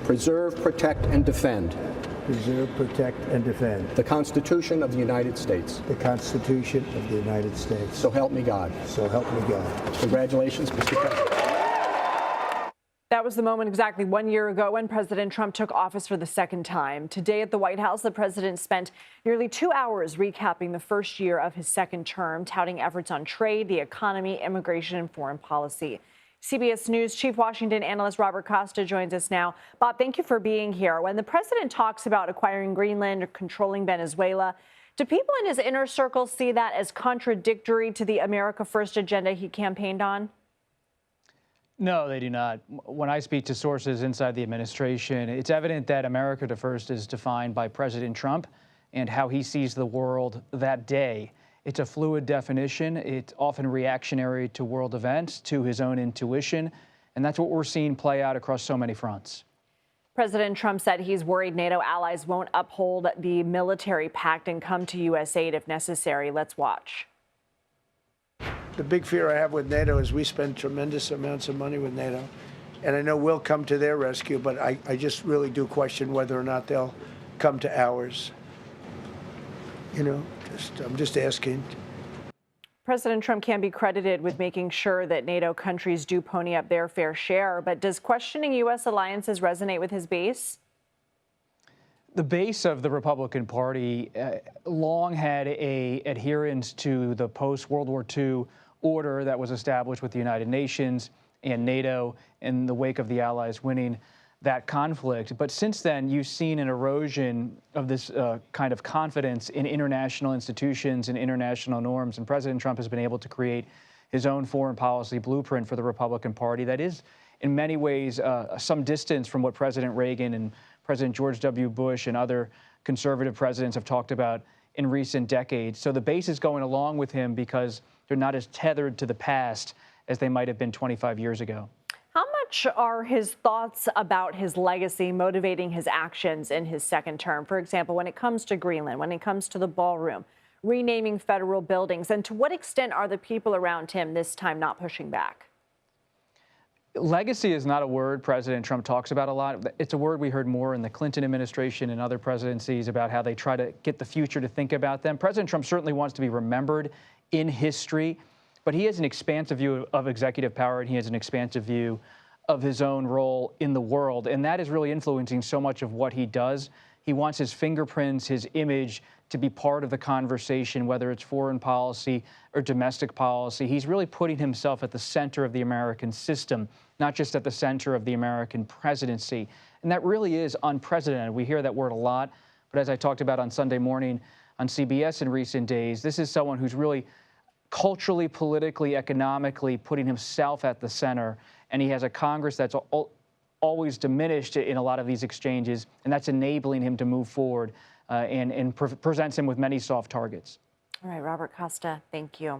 preserve, protect, and defend preserve, protect, and defend the Constitution of the United States. the Constitution of the United States. So help me God. So help me God. Congratulations, Mr. President. That was the moment exactly 1 year ago when President Trump took office for the second time. Today at the White House, the president spent nearly 2 hours recapping the first year of his second term, touting efforts on trade, the economy, immigration, and foreign policy. CBS News Chief Washington analyst Robert Costa joins us now. Bob, thank you for being here. When the president talks about acquiring Greenland or controlling Venezuela, do people in his inner circle see that as contradictory to the America First agenda he campaigned on? No, they do not. When I speak to sources inside the administration, it's evident that America First is defined by President Trump and how he sees the world that day. It's a fluid definition. It's often reactionary to world events, to his own intuition, and that's what we're seeing play out across so many fronts. President Trump said he's worried NATO allies won't uphold the military pact and come to U.S. aid if necessary. Let's watch. The big fear I have with NATO is we spend tremendous amounts of money with NATO, and I know we'll come to their rescue, but I just really do question whether or not they'll come to ours. You know, I'm just asking. President Trump can be credited with making sure that NATO countries do pony up their fair share, but does questioning U.S. alliances resonate with his base? The base of the Republican Party long had a adherence to the post-World War II order that was established with the United Nations and NATO in the wake of the Allies winning that conflict. But since then, you've seen an erosion of this kind of confidence in international institutions and international norms. And President Trump has been able to create his own foreign policy blueprint for the Republican Party that is, in many ways, some distance from what President Reagan and President George W. Bush and other conservative presidents have talked about in recent decades. So the base is going along with him because they're not as tethered to the past as they might have been 25 years ago. How much are his thoughts about his legacy motivating his actions in his second term? For example, when it comes to Greenland, when it comes to the ballroom, renaming federal buildings, and to what extent are the people around him this time not pushing back? Legacy is not a word President Trump talks about a lot. It's a word we heard more in the Clinton administration and other presidencies about how they try to get the future to think about them. President Trump certainly wants to be remembered in history, but he has an expansive view of executive power, and he has an expansive view of his own role in the world. And that is really influencing so much of what he does. He wants his fingerprints, his image to be part of the conversation, whether it's foreign policy or domestic policy. He's really putting himself at the center of the American system, not just at the center of the American presidency. And that really is unprecedented. We hear that word a lot, but as I talked about on Sunday morning on CBS in recent days, this is someone who's really culturally, politically, economically putting himself at the center. And he has a Congress that's always diminished in a lot of these exchanges, and that's enabling him to move forward and presents him with many soft targets. All right, Robert Costa, thank you.